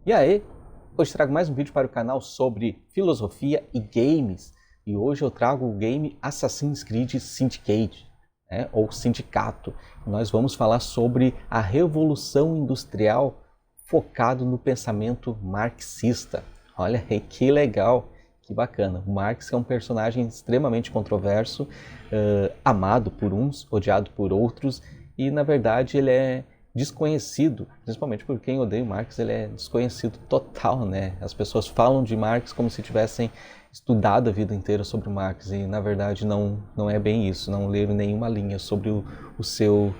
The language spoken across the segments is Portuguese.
E aí, hoje trago mais um vídeo para o canal sobre filosofia e games. E hoje eu trago o game Assassin's Creed Syndicate, ou Sindicato. Nós vamos falar sobre a Revolução Industrial focado no pensamento marxista. Olha aí que legal, que bacana. O Marx é um personagem extremamente controverso, amado por uns, odiado por outros, e na verdade ele é desconhecido, principalmente por quem odeia o Marx, ele é desconhecido total, né? As pessoas falam de Marx como se tivessem estudado a vida inteira sobre o Marx e na verdade não é bem isso, não leram nenhuma linha sobre o seu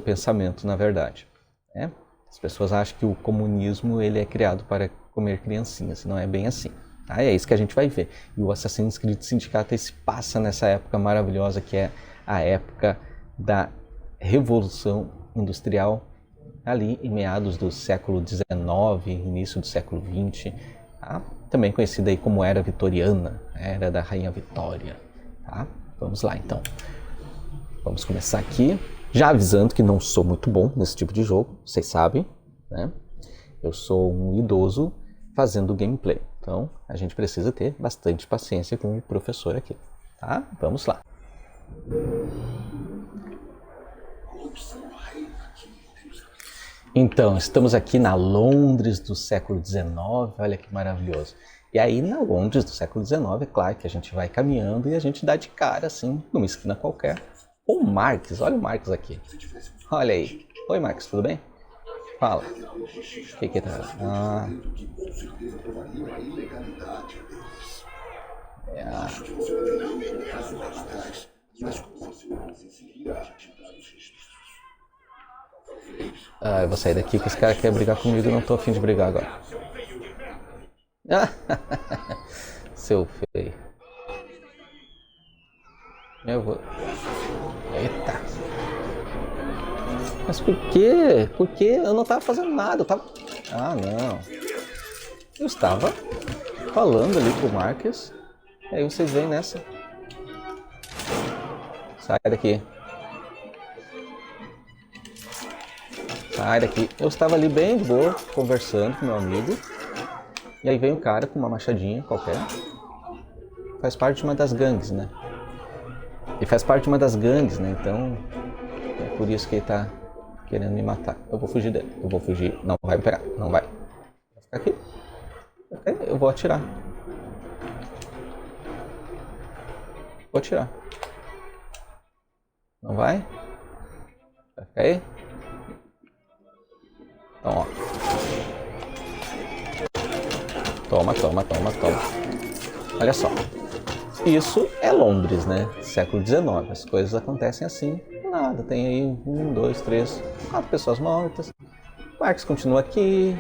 pensamento, na verdade. Né? As pessoas acham que o comunismo ele é criado para comer criancinhas, não é bem assim. Tá? É isso que a gente vai ver. E o Assassin's Creed Syndicate se passa nessa época maravilhosa que é a época da Revolução Industrial, ali em meados do século XIX, início do século XX, tá? Também conhecida aí como Era Vitoriana, Era da Rainha Vitória. Tá? Vamos lá então. Vamos começar aqui, já avisando que não sou muito bom nesse tipo de jogo, vocês sabem, né? Eu sou um idoso fazendo gameplay, então a gente precisa ter bastante paciência com o professor aqui. Tá? Vamos lá. Então, estamos aqui na Londres do século XIX, olha que maravilhoso. E aí, na Londres do século XIX, é claro que a gente vai caminhando e a gente dá de cara, assim, numa esquina qualquer. O Marx, olha o Marx aqui. Olha aí. Oi, Marx, tudo bem? Fala. O que tá... eu vou sair daqui que esse cara quer brigar comigo e não tô afim de brigar agora. Seu feio. Eu vou... Eita. Mas por quê? Por quê? Eu não tava fazendo nada, eu tava... Ah, não. Eu estava falando ali pro Marques. E aí vocês vêm nessa. Sai daqui. Sai daqui. Eu estava ali bem de boa, conversando com meu amigo. E aí vem um cara com uma machadinha qualquer. Faz parte de uma das gangues, né? Ele faz parte de uma das gangues, né? Então, é por isso que ele tá querendo me matar. Eu vou fugir dele. Eu vou fugir. Não vai me pegar. Não vai. Vai ficar aqui. Eu vou atirar. Vou atirar. Não vai? Vai ficar aí? Então, ó. Toma. Olha só. Isso é Londres, né? Século XIX. As coisas acontecem assim. Nada. Tem aí 1, 2, 3, 4 pessoas mortas. Marx continua aqui.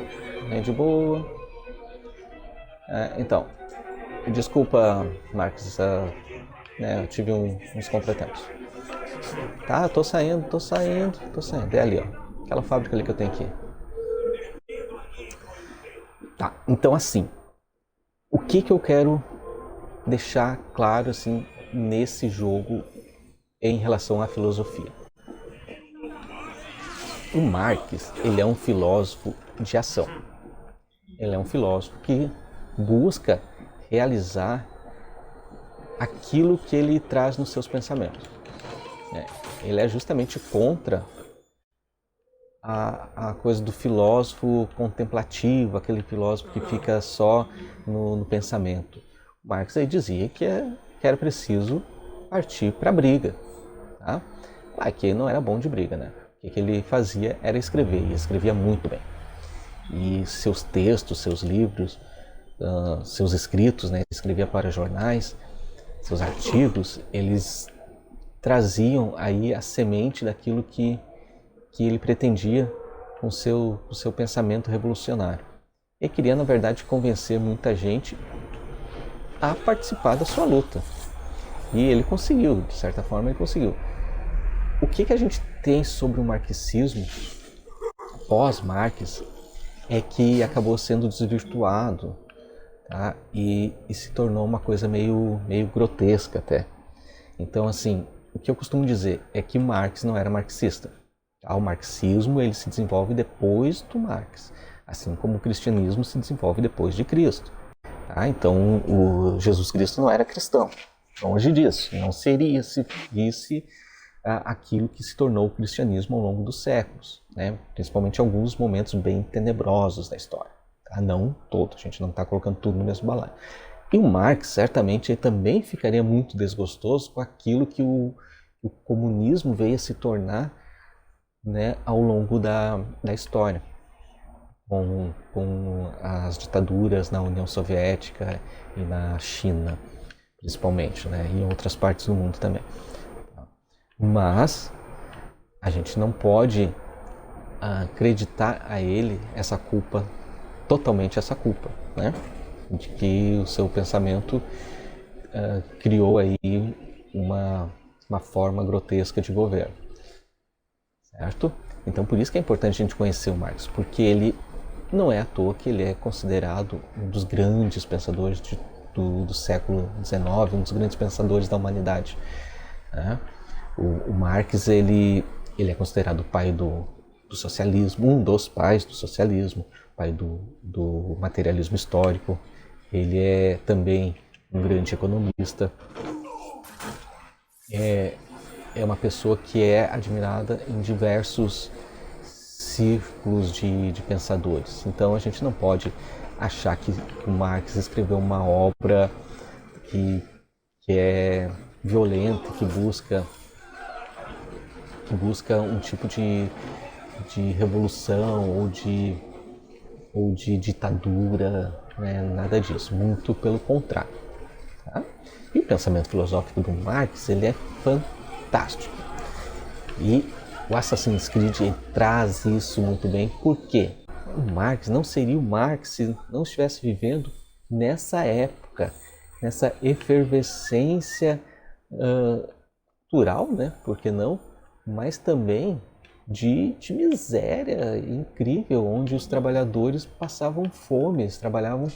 Bem de boa. Então. Desculpa, Marx. Eu tive uns contratempos. Tá, tô saindo. É ali, ó. Aquela fábrica ali que eu tenho aqui. Tá, então assim, o que eu quero deixar claro assim nesse jogo em relação à filosofia? O Marx, ele é um filósofo de ação. Ele é um filósofo que busca realizar aquilo que ele traz nos seus pensamentos. Ele é justamente contra a coisa do filósofo contemplativo, aquele filósofo que fica só no pensamento. Marx aí dizia que era preciso partir para a briga. Tá? Claro que ele não era bom de briga, né? O que ele fazia era escrever, e escrevia muito bem. E seus textos, seus livros, seus escritos, né? Ele escrevia para jornais, seus artigos, eles traziam aí a semente daquilo que ele pretendia com o seu pensamento revolucionário. Ele queria, na verdade, convencer muita gente a participar da sua luta. E ele conseguiu, de certa forma ele conseguiu. O que a gente tem sobre o marxismo pós-Marx é que acabou sendo desvirtuado, tá? E se tornou uma coisa meio grotesca até. Então, assim, o que eu costumo dizer é que Marx não era marxista. O marxismo ele se desenvolve depois do Marx. assim como o cristianismo se desenvolve depois de Cristo. Tá? Então, o Jesus Cristo não era cristão, longe disso, não seria se visse aquilo que se tornou o cristianismo ao longo dos séculos, né? Principalmente em alguns momentos bem tenebrosos da história. Tá? Não todo, a gente não está colocando tudo no mesmo balaio. E o Marx, certamente, ele também ficaria muito desgostoso com aquilo que o comunismo veio a se tornar, né, ao longo da história, com as ditaduras na União Soviética e na China, principalmente, né, e em outras partes do mundo também. Mas a gente não pode acreditar a ele essa culpa, totalmente essa culpa, né, de que o seu pensamento criou aí uma forma grotesca de governo, certo? Então por isso que é importante a gente conhecer o Marx, porque ele não é à toa que ele é considerado um dos grandes pensadores do século XIX, um dos grandes pensadores da humanidade, né? O Marx ele é considerado o pai do socialismo, um dos pais do socialismo, pai do materialismo histórico. Ele é também um grande economista. É uma pessoa que é admirada em diversos círculos de pensadores. Então a gente não pode achar que o Marx escreveu uma obra que é violenta, que busca um tipo de revolução ou de ditadura, né? Nada disso, muito pelo contrário. Tá? E o pensamento filosófico do Marx, ele é fantástico. E o Assassin's Creed traz isso muito bem, porque o Marx não seria o Marx se não estivesse vivendo nessa época, nessa efervescência cultural, né? Por que não? Mas também de miséria incrível, onde os trabalhadores passavam fome, eles trabalhavam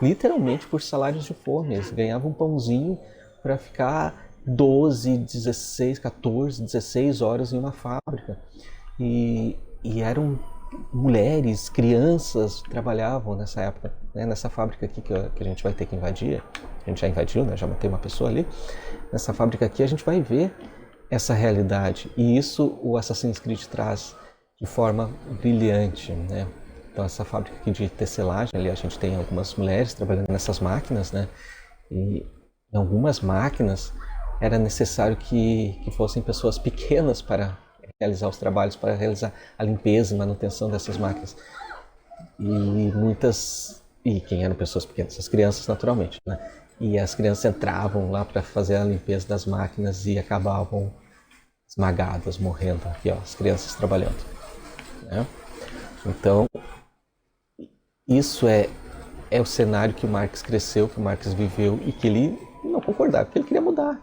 literalmente por salários de fome, eles ganhavam um pãozinho para ficar 12, 16, 14, 16 horas em uma fábrica. E eram mulheres, crianças que trabalhavam nessa época, né? Nessa fábrica aqui que a gente vai ter que invadir, a gente já invadiu, né? Já matei uma pessoa ali. Nessa fábrica aqui a gente vai ver essa realidade, e isso o Assassin's Creed traz de forma brilhante, né? Então essa fábrica aqui de tecelagem, ali a gente tem algumas mulheres trabalhando nessas máquinas, né? E em algumas máquinas era necessário que fossem pessoas pequenas para realizar os trabalhos, para realizar a limpeza e manutenção dessas máquinas. E quem eram pessoas pequenas? As crianças, naturalmente, né? E as crianças entravam lá para fazer a limpeza das máquinas e acabavam esmagadas, morrendo. Aqui, ó, as crianças trabalhando, né? Então, isso é o cenário que o Marx cresceu, que o Marx viveu e que ele não concordava, porque ele queria mudar.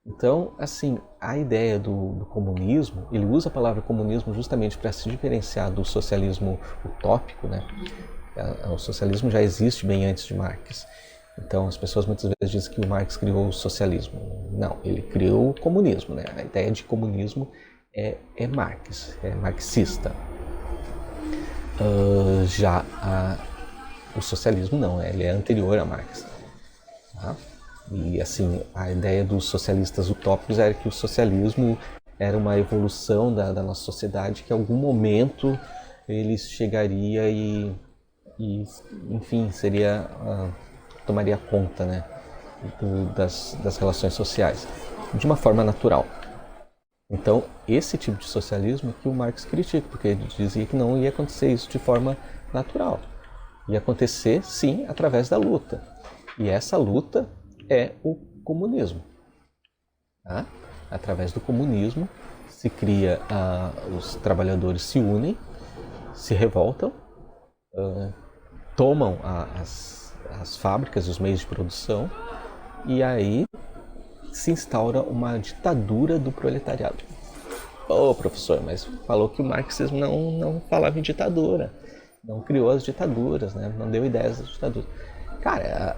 Então, assim, a ideia do comunismo, ele usa a palavra comunismo justamente para se diferenciar do socialismo utópico, né? O socialismo já existe bem antes de Marx. Então, as pessoas muitas vezes dizem que o Marx criou o socialismo. Não, ele criou o comunismo, né? A ideia de comunismo é Marx, é marxista. O socialismo não, ele é anterior a Marx. Tá? E assim, a ideia dos socialistas utópicos era que o socialismo era uma evolução da nossa sociedade, que em algum momento ele chegaria e enfim, tomaria conta, né, das relações sociais, de uma forma natural. Então, esse tipo de socialismo que o Marx critica, porque ele dizia que não ia acontecer isso de forma natural. Ia acontecer, sim, através da luta. E essa luta é o comunismo. Tá? Através do comunismo se cria, os trabalhadores se unem, se revoltam, tomam as fábricas e os meios de produção, e aí se instaura uma ditadura do proletariado. Professor, mas falou que o marxismo não falava em ditadura, não criou as ditaduras, né? Não deu ideias das ditaduras. Cara,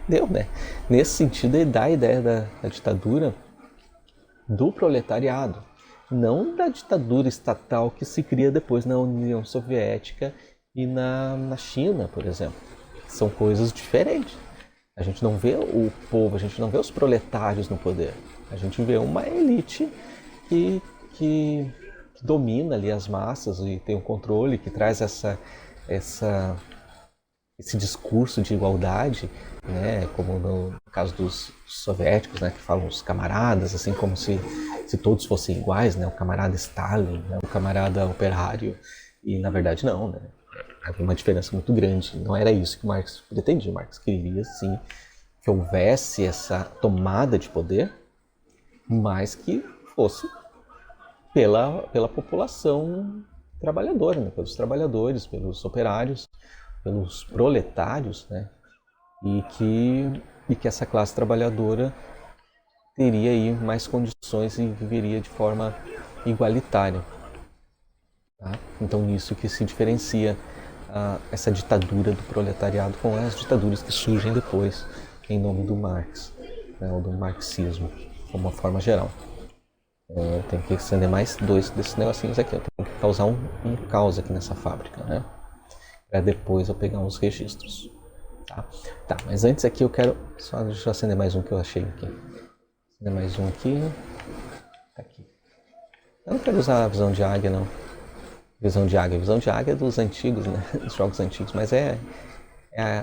deu, né? Nesse sentido, ele dá a ideia da ditadura do proletariado. não da ditadura estatal que se cria depois na União Soviética e na China, por exemplo. São coisas diferentes. A gente não vê o povo, a gente não vê os proletários no poder. A gente vê uma elite que domina ali as massas e tem um controle, que traz esse discurso de igualdade, né, como no caso dos soviéticos, né, que falam os camaradas, assim como se todos fossem iguais, né, o camarada Stalin, né, o camarada operário, e na verdade não, né, havia uma diferença muito grande. Não era isso que Marx pretendia. Marx queria, sim, que houvesse essa tomada de poder, mas que fosse pela população trabalhadora, né, pelos trabalhadores, pelos operários, pelos proletários, né, e que essa classe trabalhadora teria aí mais condições e viveria de forma igualitária. Tá? Então, nisso que se diferencia essa ditadura do proletariado com as ditaduras que surgem depois em nome do Marx, né, ou do marxismo, de uma forma geral. Eu tenho que acender mais 2 desses negocinhos aqui. Eu tenho que causar um caos aqui nessa fábrica, né? Para depois eu pegar uns registros. Tá, mas antes aqui eu quero... Deixa eu acender mais um que eu achei aqui. Acender mais um aqui. Tá aqui. Eu não quero usar a visão de águia, não. Visão de águia é dos antigos, né? Dos jogos antigos, mas é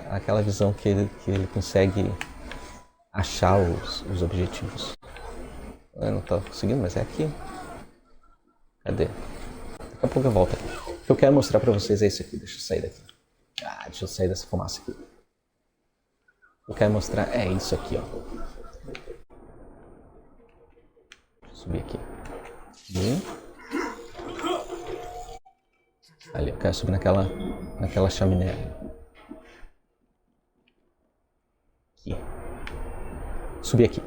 aquela visão que ele consegue achar os objetivos. Eu não estou conseguindo, mas é aqui. Cadê? Daqui a pouco eu volto aqui. O que eu quero mostrar para vocês é isso aqui. Deixa eu sair daqui. Deixa eu sair dessa fumaça aqui. O que eu quero mostrar é isso aqui, ó. Deixa eu subir aqui. Ali, eu quero subir naquela chaminé. Aqui. Subir aqui.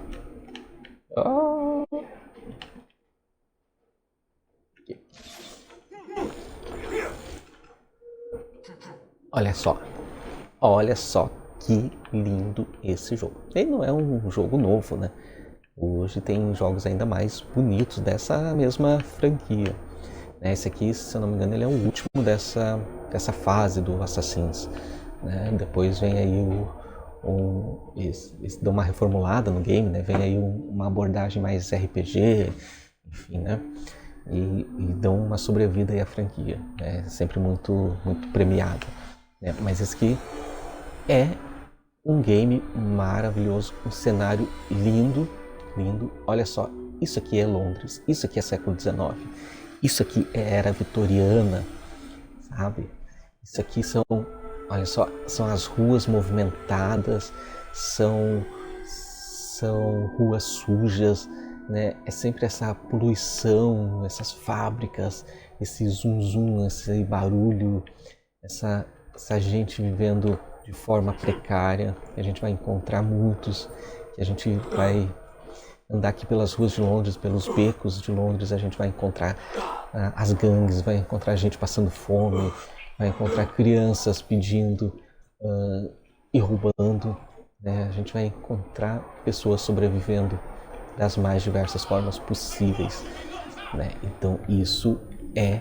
Olha só que lindo esse jogo. Ele não é um jogo novo, né? Hoje tem jogos ainda mais bonitos dessa mesma franquia. Esse aqui, se eu não me engano, ele é o último dessa fase do Assassins. Né? Depois vem aí eles dão uma reformulada no game, né? Vem aí uma abordagem mais RPG, enfim, né? E dão uma sobrevida aí à franquia, né? Sempre muito, muito premiado. Né? Mas esse aqui é um game maravilhoso, um cenário lindo, lindo. Olha só, isso aqui é Londres, isso aqui é século XIX, isso aqui é era vitoriana, sabe? Isso aqui olha só, são as ruas movimentadas, são ruas sujas, né? É sempre essa poluição, essas fábricas, esse zum, esse barulho, essa gente vivendo de forma precária. A gente vai encontrar muitos, que a gente vai andar aqui pelas ruas de Londres, pelos becos de Londres, a gente vai encontrar as gangues, vai encontrar gente passando fome, vai encontrar crianças pedindo e roubando, né? A gente vai encontrar pessoas sobrevivendo das mais diversas formas possíveis, né? Então isso é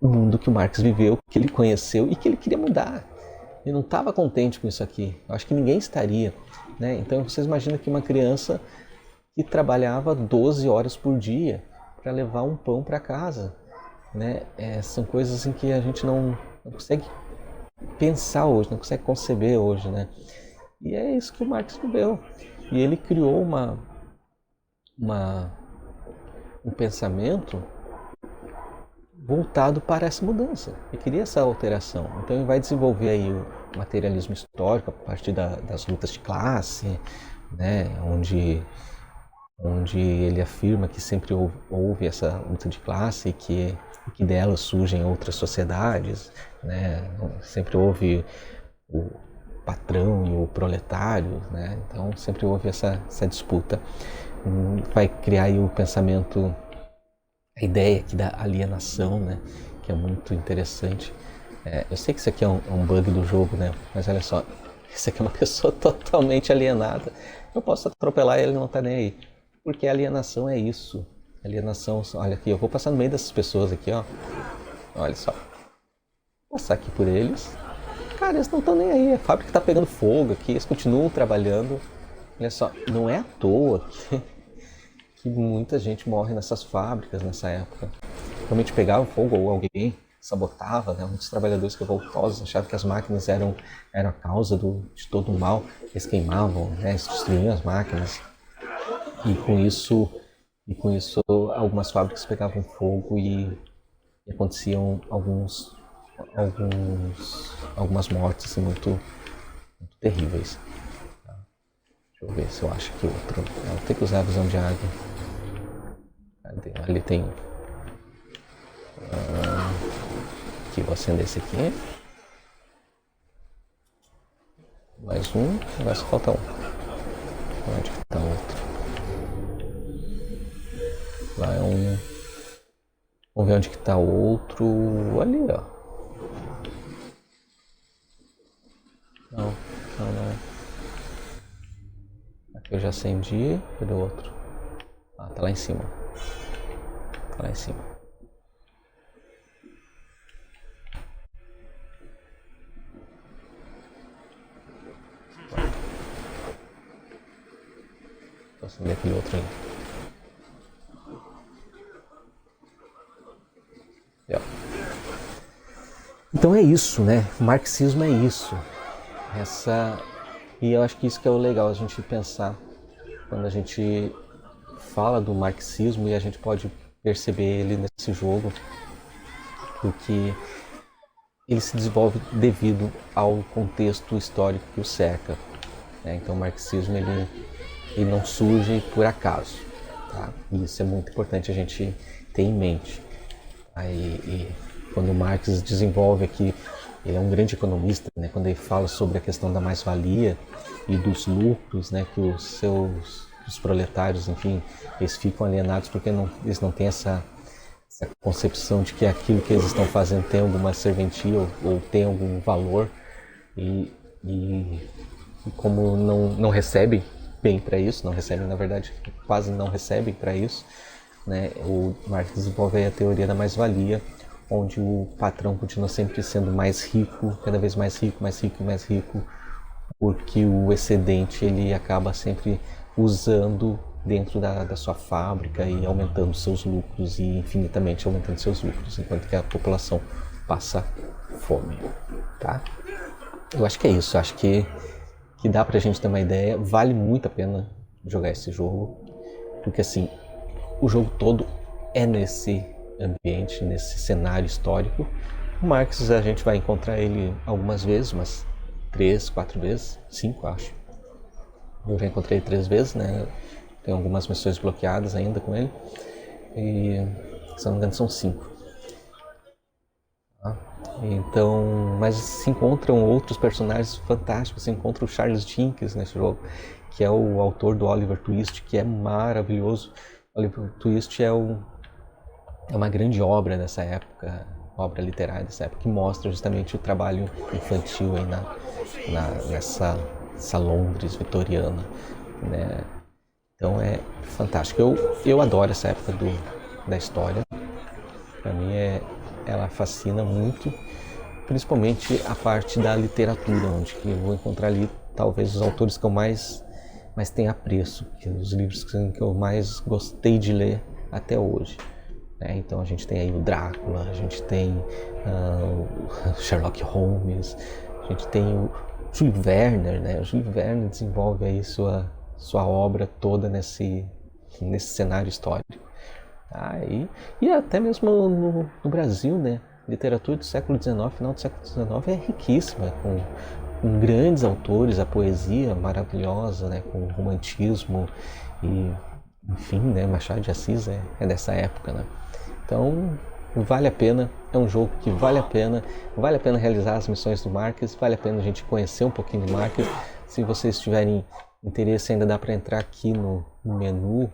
o mundo que o Marx viveu, que ele conheceu e que ele queria mudar. Ele não estava contente com isso aqui. Eu acho que ninguém estaria, né? Então vocês imaginam que uma criança que trabalhava 12 horas por dia para levar um pão para casa, né? São coisas assim que a gente não consegue pensar hoje, não consegue conceber hoje, né? E é isso que o Marx viveu. E ele criou um pensamento voltado para essa mudança. Ele queria essa alteração. Então ele vai desenvolver aí o materialismo histórico a partir das lutas de classe, né? Onde ele afirma que sempre houve essa luta de classe e que delas surgem outras sociedades, né? Sempre houve o patrão e o proletário, né? Então sempre houve essa disputa. Vai criar aí o pensamento, a ideia aqui da alienação, né? Que é muito interessante. Eu sei que isso aqui é um bug do jogo, né? Mas olha só, isso aqui é uma pessoa totalmente alienada. Eu posso atropelar e ele não tá nem aí. Porque a alienação é isso. Alienação, olha aqui, eu vou passar no meio dessas pessoas aqui, ó. Olha só. Vou passar aqui por eles. Cara, eles não estão nem aí, a fábrica está pegando fogo aqui, eles continuam trabalhando. Olha só, não é à toa que muita gente morre nessas fábricas nessa época. Realmente pegava fogo ou alguém sabotava, né? Muitos trabalhadores revoltosos achavam que as máquinas eram a causa de todo o mal. Eles queimavam, né? Eles destruíam as máquinas. E com isso algumas fábricas pegavam fogo e aconteciam algumas mortes assim, muito terríveis. Deixa eu ver se eu acho aqui outro. Eu tenho que usar a visão de águia. Cadê? Ali tem. Aqui, vou acender esse aqui. Mais um. Agora só falta um. Onde que tá outro? Lá é um. Vamos ver onde que tá outro. Ali, ó. Não. Aqui eu já acendi. Cadê o outro? Ah, tá lá em cima. Tá lá em cima. Vou acender aquele outro ali. Então é isso, né? O marxismo é isso. E eu acho que isso que é o legal, a gente pensar quando a gente fala do marxismo e a gente pode perceber ele nesse jogo, porque ele se desenvolve devido ao contexto histórico que o cerca. Né? Então o marxismo ele não surge por acaso. Tá? E isso é muito importante a gente ter em mente. Aí, quando Marx desenvolve aqui, ele é um grande economista, né? Quando ele fala sobre a questão da mais-valia e dos lucros, né? Que os proletários, enfim, eles ficam alienados porque eles não têm essa concepção de que aquilo que eles estão fazendo tem alguma serventia ou tem algum valor e como não recebem bem para isso, não recebem, na verdade, quase não recebem para isso, né? O Marx desenvolve aí a teoria da mais-valia, onde o patrão continua sempre sendo mais rico, cada vez mais rico, porque o excedente ele acaba sempre usando dentro da sua fábrica e aumentando seus lucros e infinitamente aumentando seus lucros, enquanto que a população passa fome, tá? Eu acho que é isso, eu acho que dá pra gente ter uma ideia, vale muito a pena jogar esse jogo, porque assim, o jogo todo é nesse ambiente, nesse cenário histórico. O Marx a gente vai encontrar ele algumas vezes, umas 3, 4 vezes, 5 acho. Eu já encontrei 3 vezes, né? Tem algumas missões bloqueadas ainda com ele. E, se não me engano, são 5. Então, mas se encontram outros personagens fantásticos. Se encontra o Charles Dickens nesse jogo, que é o autor do Oliver Twist, que é maravilhoso. Oliver Twist é uma grande obra dessa época, obra literária dessa época, que mostra justamente o trabalho infantil aí nessa Londres vitoriana, né? Então é fantástico. Eu adoro essa época da história. Para mim ela fascina muito, principalmente a parte da literatura, onde que eu vou encontrar ali talvez os autores que eu mais tenho apreço, que os livros que eu mais gostei de ler até hoje. Então a gente tem aí o Drácula, a gente tem o Sherlock Holmes, a gente tem o Júlio Verne, né? O Júlio Verne desenvolve aí sua obra toda nesse cenário histórico. E até mesmo no Brasil, né? Literatura do século XIX, final do século XIX é riquíssima, com grandes autores, a poesia maravilhosa, né? Com o romantismo e, enfim, né? Machado de Assis é dessa época, né? Então, vale a pena, é um jogo que vale a pena realizar as missões do Marx, vale a pena a gente conhecer um pouquinho do Marx. Se vocês tiverem interesse, ainda dá para entrar aqui no menu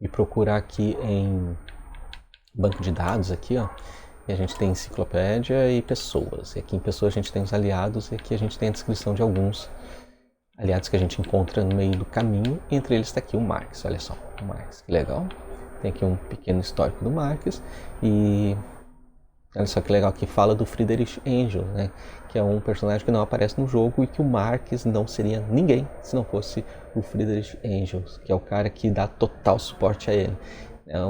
e procurar aqui em banco de dados, aqui, ó, e a gente tem enciclopédia e pessoas. E aqui em pessoas a gente tem os aliados e aqui a gente tem a descrição de alguns aliados que a gente encontra no meio do caminho. Entre eles está aqui o Marx, olha só, o Marx, que legal. Tem aqui um pequeno histórico do Marx e olha só que legal que fala do Friedrich Engels, né? Que é um personagem que não aparece no jogo e que o Marx não seria ninguém se não fosse o Friedrich Engels, que é o cara que dá total suporte a ele.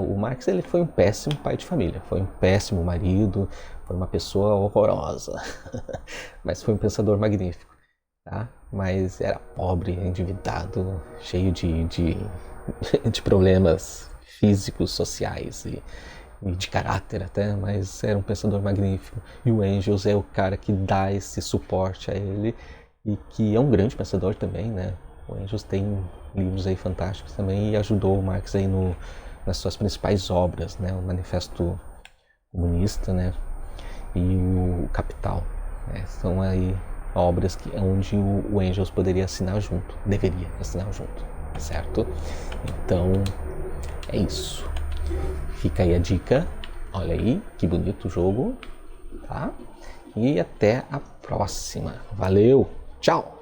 O Marx ele foi um péssimo pai de família, foi um péssimo marido, foi uma pessoa horrorosa, mas foi um pensador magnífico, tá? Mas era pobre, endividado, cheio de problemas físicos, sociais e de caráter até, mas era um pensador magnífico. E o Engels é o cara que dá esse suporte a ele e que é um grande pensador também, né? O Engels tem livros aí fantásticos também e ajudou o Marx aí nas suas principais obras, né? O Manifesto Comunista, né? E o Capital, né? São aí obras onde o Engels poderia assinar junto, deveria assinar junto, certo? Então, é isso. Fica aí a dica, olha aí, que bonito o jogo, tá? E até a próxima. Valeu, tchau!